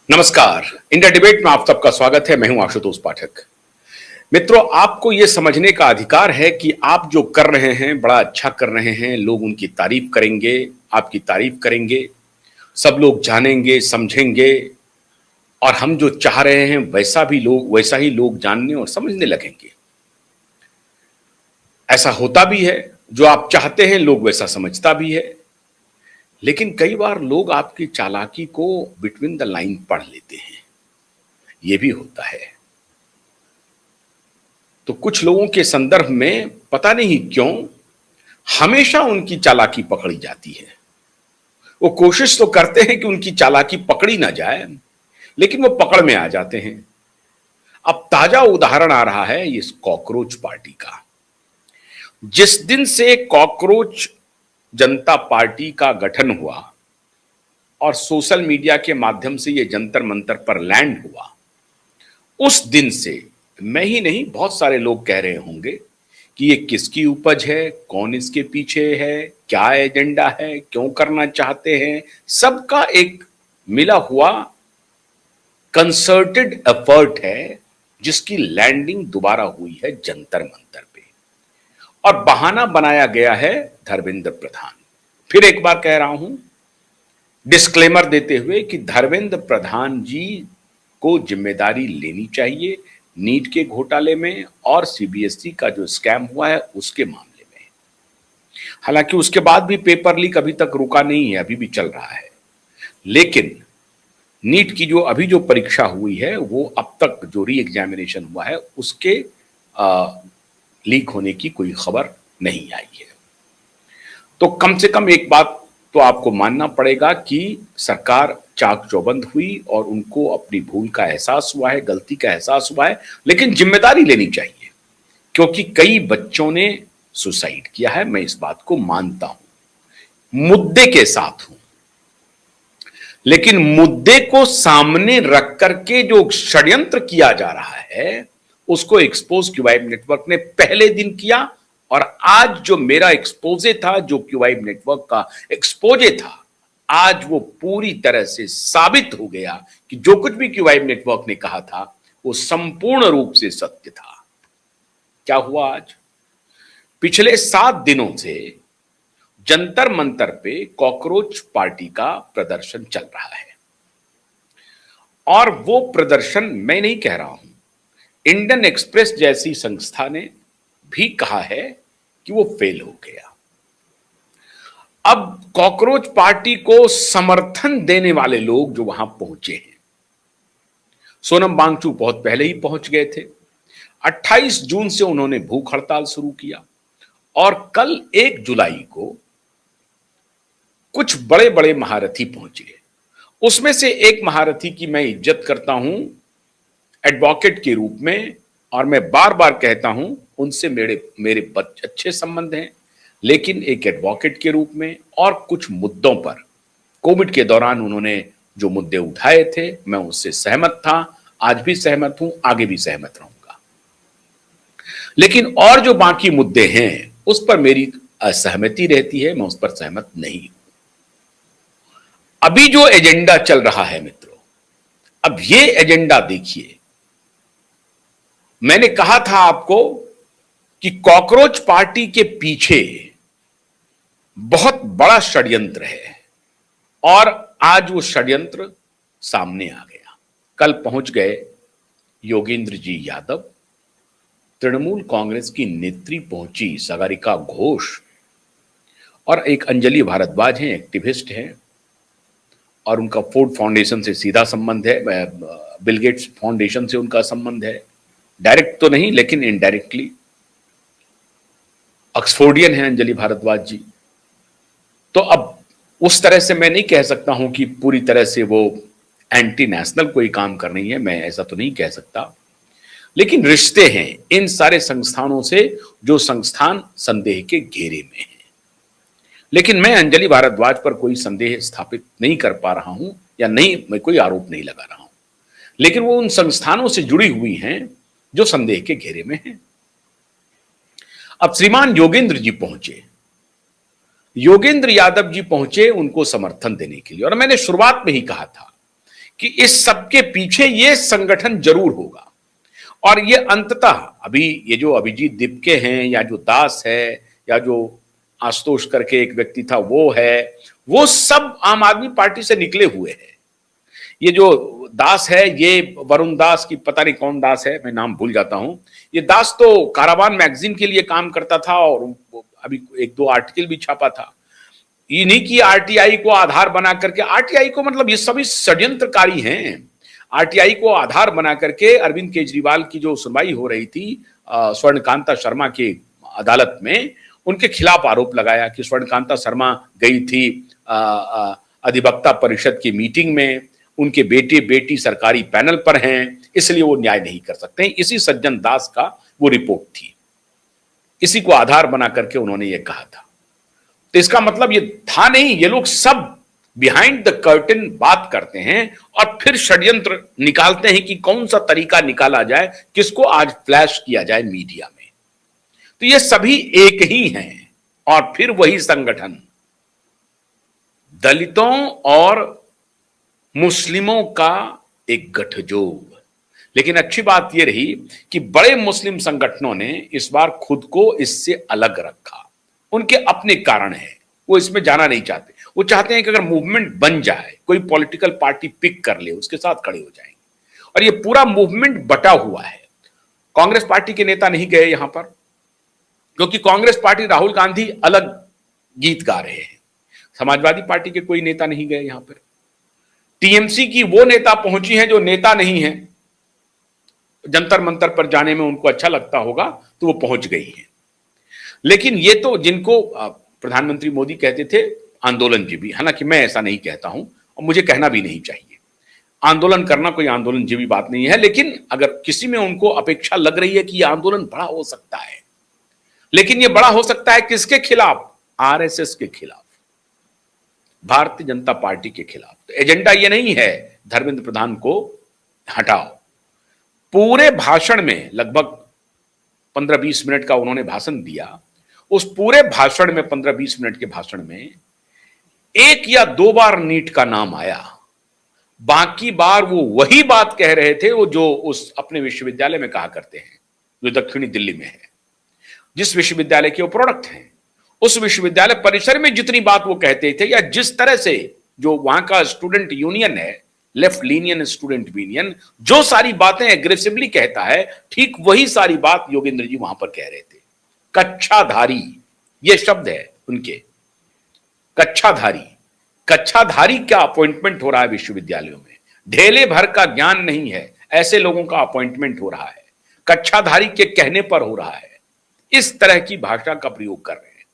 नमस्कार। India debate में आप सबका स्वागत है। मैं हूं आशुतोष पाठक। मित्रों, आपको यह समझने का अधिकार है कि आप जो कर रहे हैं बड़ा अच्छा कर रहे हैं। लोग उनकी तारीफ करेंगे, आपकी तारीफ करेंगे, सब लोग जानेंगे, समझेंगे और हम जो चाह रहे हैं वैसा ही लोग जानने और समझने लगेंगे। ऐसा होता भी है, जो आप चाहते हैं लोग वैसा समझता भी है। लेकिन कई बार लोग आपकी चालाकी को बिटवीन द लाइन पढ़ लेते हैं, यह भी होता है। तो कुछ लोगों के संदर्भ में पता नहीं क्यों हमेशा उनकी चालाकी पकड़ी जाती है। वो कोशिश तो करते हैं कि उनकी चालाकी पकड़ी ना जाए, लेकिन वो पकड़ में आ जाते हैं। अब ताजा उदाहरण आ रहा है इस कॉकरोच पार्टी का। जिस दिन से कॉकरोच जनता पार्टी का गठन हुआ और सोशल मीडिया के माध्यम से यह जंतर मंतर पर लैंड हुआ, उस दिन से मैं ही नहीं बहुत सारे लोग कह रहे होंगे कि ये किसकी उपज है, कौन इसके पीछे है, क्या एजेंडा है, क्यों करना चाहते हैं। सबका एक मिला हुआ कंसर्टेड एफर्ट है, जिसकी लैंडिंग दोबारा हुई है जंतर मंतर पे। और बहाना बनाया गया है धर्मेंद्र प्रधान। फिर एक बार कह रहा हूं, डिस्क्लेमर देते हुए कि धर्मेंद्र प्रधान जी को जिम्मेदारी लेनी चाहिए नीट के घोटाले में और सीबीएसई का जो स्कैम हुआ है उसके मामले में। हालांकि उसके बाद भी पेपर लीक अभी तक रुका नहीं है, अभी भी चल रहा है। लेकिन नीट की जो अभी जो परीक्षा हुई है, वो अब तक जो री एग्जामिनेशन हुआ है उसके लीक होने की कोई खबर नहीं आई है। तो कम से कम एक बात तो आपको मानना पड़ेगा कि सरकार चाक चौबंद हुई और उनको अपनी भूल का एहसास हुआ है, गलती का एहसास हुआ है। लेकिन जिम्मेदारी लेनी चाहिए, क्योंकि कई बच्चों ने सुसाइड किया है। मैं इस बात को मानता हूं, मुद्दे के साथ हूं। लेकिन मुद्दे को सामने रख करके जो षड्यंत्र किया जा रहा है उसको एक्सपोज क्यूवाइब नेटवर्क ने पहले दिन किया। और आज जो मेरा एक्सपोजे था, जो क्यूवाइब नेटवर्क का एक्सपोजे था, आज वो पूरी तरह से साबित हो गया कि जो कुछ भी क्यूवाइब नेटवर्क ने कहा था वो संपूर्ण रूप से सत्य था। क्या हुआ आज? पिछले 7 दिनों से जंतर मंतर पे कॉकरोच पार्टी का प्रदर्शन चल रहा है। और वो प्रदर्शन मैं नहीं कह रहा हूं, इंडियन एक्सप्रेस जैसी संस्था ने भी कहा है कि वो फेल हो गया। अब कॉकरोच पार्टी को समर्थन देने वाले लोग जो वहां पहुंचे हैं, सोनम वांगचुक बहुत पहले ही पहुंच गए थे। 28 जून से उन्होंने भूख हड़ताल शुरू किया और कल 1 जुलाई को कुछ बड़े बड़े महारथी पहुंचे। उसमें से एक महारथी की मैं इज्जत करता हूं एडवोकेट के रूप में, और मैं बार बार कहता हूं उनसे मेरे अच्छे संबंध हैं। लेकिन एक एडवोकेट के रूप में और कुछ मुद्दों पर कोविड के दौरान उन्होंने जो मुद्दे उठाए थे, मैं उससे सहमत था, आज भी सहमत हूं, आगे भी सहमत रहूंगा। लेकिन और जो बाकी मुद्दे हैं उस पर मेरी असहमति रहती है, मैं उस पर सहमत नहीं हूं। अभी जो एजेंडा चल रहा है मित्रों, अब ये एजेंडा देखिए। मैंने कहा था आपको कि कॉकरोच पार्टी के पीछे बहुत बड़ा षड्यंत्र है और आज वो षड्यंत्र सामने आ गया। कल पहुंच गए योगेंद्र जी यादव, तृणमूल कांग्रेस की नेत्री पहुंची सागरिका घोष, और एक अंजलि भारद्वाज हैं, एक्टिविस्ट हैं, और उनका फोर्ड फाउंडेशन से सीधा संबंध है, बिल गेट्स फाउंडेशन से उनका संबंध है। डायरेक्ट तो नहीं लेकिन इनडायरेक्टली। ऑक्सफोर्डियन है अंजलि भारद्वाज जी। तो अब उस तरह से मैं नहीं कह सकता हूं कि पूरी तरह से वो एंटी नेशनल कोई काम कर रही है, मैं ऐसा तो नहीं कह सकता। लेकिन रिश्ते हैं इन सारे संस्थानों से जो संस्थान संदेह के घेरे में है। लेकिन मैं अंजलि भारद्वाज पर कोई संदेह स्थापित नहीं कर पा रहा हूं, या नहीं, मैं कोई आरोप नहीं लगा रहा हूं। लेकिन वो उन संस्थानों से जुड़ी हुई हैं जो संदेह के घेरे में हैं। अब श्रीमान योगेंद्र जी पहुंचे, योगेंद्र यादव जी पहुंचे उनको समर्थन देने के लिए। और मैंने शुरुआत में ही कहा था कि इस सबके पीछे ये संगठन जरूर होगा और ये अंततः अभी ये जो अभिजीत दिपके हैं या जो दास है या जो आशुतोष करके एक व्यक्ति था वो है, वो सब आम आदमी पार्टी से निकले हुए हैं। ये जो दास है, ये वरुण दास की पता नहीं कौन दास है, मैं नाम भूल जाता हूं। ये दास तो कारावान मैगजीन के लिए काम करता था और अभी एक दो आर्टिकल भी छापा था। इन्हीं की आरटीआई को आधार बना करके, आरटीआई को मतलब ये सभी षड्यंत्रकारी हैं। आरटीआई को आधार बना करके अरविंद केजरीवाल की जो सुनवाई हो रही थी स्वर्णकांता शर्मा की अदालत में, उनके खिलाफ आरोप लगाया कि स्वर्णकांता शर्मा गई थी अधिवक्ता परिषद की मीटिंग में, उनके बेटे बेटी सरकारी पैनल पर हैं, इसलिए वो न्याय नहीं कर सकते। इसी सज्जन दास का वो रिपोर्ट थी, इसी को आधार बना करके उन्होंने ये कहा था। तो इसका मतलब ये था नहीं, ये लोग सब बिहाइंड द कर्टन बात करते हैं और फिर षड्यंत्र निकालते हैं कि कौन सा तरीका निकाला जाए, किसको आज फ्लैश किया जाए मीडिया में। तो ये सभी एक ही हैं और फिर वही संगठन दलितों और मुस्लिमों का एक गठजोड़। लेकिन अच्छी बात यह रही कि बड़े मुस्लिम संगठनों ने इस बार खुद को इससे अलग रखा। उनके अपने कारण है, वो इसमें जाना नहीं चाहते। वो चाहते हैं कि अगर मूवमेंट बन जाए, कोई पॉलिटिकल पार्टी पिक कर ले, उसके साथ खड़े हो जाएंगे। और ये पूरा मूवमेंट बटा हुआ है। कांग्रेस पार्टी के नेता नहीं गए यहां पर, क्योंकि कांग्रेस पार्टी राहुल गांधी अलग गीत गा रहे हैं। समाजवादी पार्टी के कोई नेता नहीं गए यहां पर। टीएमसी की वो नेता पहुंची हैं जो नेता नहीं है, जंतर मंतर पर जाने में उनको अच्छा लगता होगा तो वो पहुंच गई हैं। लेकिन ये तो जिनको प्रधानमंत्री मोदी कहते थे आंदोलनजीवी, हालांकि मैं ऐसा नहीं कहता हूं और मुझे कहना भी नहीं चाहिए। आंदोलन करना कोई आंदोलनजीवी बात नहीं है, लेकिन अगर किसी में उनको अपेक्षा लग रही है कि यह आंदोलन बड़ा हो सकता है, लेकिन यह बड़ा हो सकता है किसके खिलाफ? आरएसएस के खिलाफ, भारतीय जनता पार्टी के खिलाफ। तो एजेंडा यह नहीं है धर्मेंद्र प्रधान को हटाओ। पूरे भाषण में लगभग 15-20 मिनट का उन्होंने भाषण दिया। उस पूरे भाषण में 15-20 मिनट के भाषण में एक या दो बार नीट का नाम आया, बाकी बार वो वही बात कह रहे थे वो जो उस अपने विश्वविद्यालय में कहा करते हैं, जो दक्षिणी दिल्ली में है, जिस विश्वविद्यालय के वो प्रोडक्ट हैं। उस विश्वविद्यालय परिसर में जितनी बात वो कहते थे, या जिस तरह से जो वहां का स्टूडेंट यूनियन है, लेफ्ट लीनियन स्टूडेंट यूनियन, जो सारी बातें एग्रेसिवली कहता है, ठीक वही सारी बात योगेंद्र जी वहां पर कह रहे थे। कच्छाधारी, ये शब्द है उनके, कच्छाधारी। कच्छाधारी का अपॉइंटमेंट हो रहा है विश्वविद्यालयों में। ढेले भर का ज्ञान नहीं है, ऐसे लोगों का अपॉइंटमेंट हो रहा है, कच्छाधारी के कहने पर हो रहा है। इस तरह की भाषा का प्रयोग कर रहे हैं।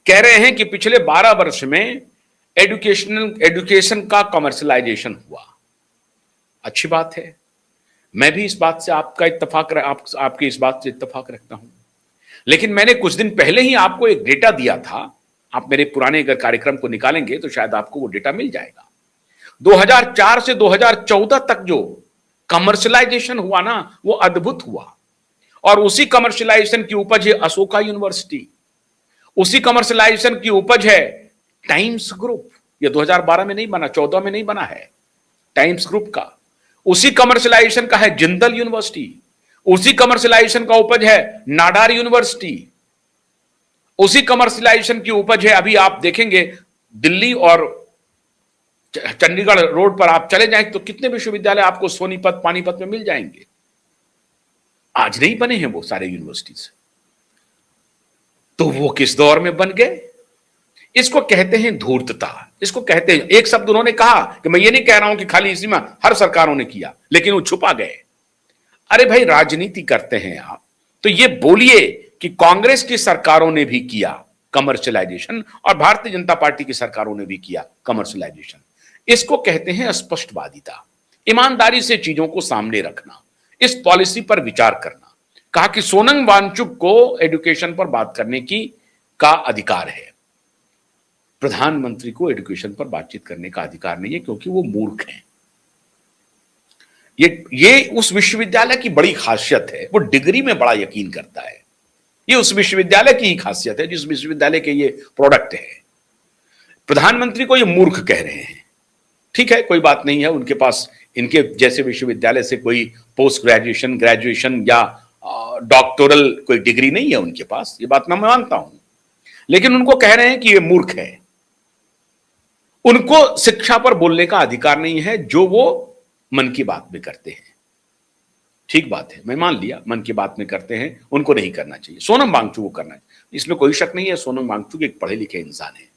कह रहे हैं कि पिछले 12 वर्ष में एजुकेशन का कमर्शलाइजेशन हुआ। अच्छी बात है, मैं भी इस बात से आपके इस बात से इत्तेफाक रखता हूं। लेकिन मैंने कुछ दिन पहले ही आपको एक डेटा दिया था, आप मेरे पुराने अगर कार्यक्रम को निकालेंगे तो शायद आपको वो डेटा मिल जाएगा। 2004 से 2014 तक जो कमर्शलाइजेशन हुआ ना, वो अद्भुत हुआ। और उसी कमर्शलाइजेशन की उपज है अशोका यूनिवर्सिटी, उसी कमर्शलाइजेशन की उपज है टाइम्स ग्रुप। ये 2012 में नहीं बना, 14 में नहीं बना है टाइम्स ग्रुप का। उसी कमर्शलाइजेशन का है जिंदल यूनिवर्सिटी, उसी कमर्शलाइजेशन का उपज है नाडार यूनिवर्सिटी, उसी कमर्शलाइजेशन की उपज है, अभी आप देखेंगे दिल्ली और चंडीगढ़ रोड पर आप चले जाएं तो कितने विश्वविद्यालय आपको सोनीपत पानीपत में मिल जाएंगे। आज नहीं बने हैं वो सारे यूनिवर्सिटीज, तो वो किस दौर में बन गए? इसको कहते हैं धूर्तता, इसको कहते हैं। एक शब्द उन्होंने कहा कि मैं ये नहीं कह रहा हूं कि खाली इसी में हर सरकारों ने किया, लेकिन वो छुपा गए। अरे भाई, राजनीति करते हैं आप तो ये बोलिए कि कांग्रेस की सरकारों ने भी किया कमर्शियलाइजेशन और भारतीय जनता पार्टी की सरकारों ने भी किया कमर्शियलाइजेशन। इसको कहते हैं स्पष्टवादिता, ईमानदारी से चीजों को सामने रखना, इस पॉलिसी पर विचार करना। कहा कि सोनम वांगचुक को एजुकेशन पर बात करने का अधिकार है, प्रधानमंत्री को एजुकेशन पर बातचीत करने का अधिकार नहीं है, क्योंकि वो मूर्ख हैं। ये उस विश्वविद्यालय की बड़ी खासियत है, वो डिग्री में बड़ा यकीन करता है। ये उस विश्वविद्यालय की ही खासियत है, जिस विश्वविद्यालय के ये प्रोडक्ट है। प्रधानमंत्री को ये मूर्ख कह रहे हैं। ठीक है, कोई बात नहीं है, उनके पास इनके जैसे विश्वविद्यालय से कोई पोस्ट ग्रेजुएशन, ग्रेजुएशन या डॉक्टोरल कोई डिग्री नहीं है उनके पास, ये बात मैं मानता हूं। लेकिन उनको कह रहे हैं कि ये मूर्ख है, उनको शिक्षा पर बोलने का अधिकार नहीं है, जो वो मन की बात में करते हैं। ठीक बात है, मैं मान लिया मन की बात में करते हैं, उनको नहीं करना चाहिए। सोनम वांगचुक को करना चाहिए, इसमें कोई शक नहीं है। सोनम वांगचुक एक पढ़े लिखे इंसान है,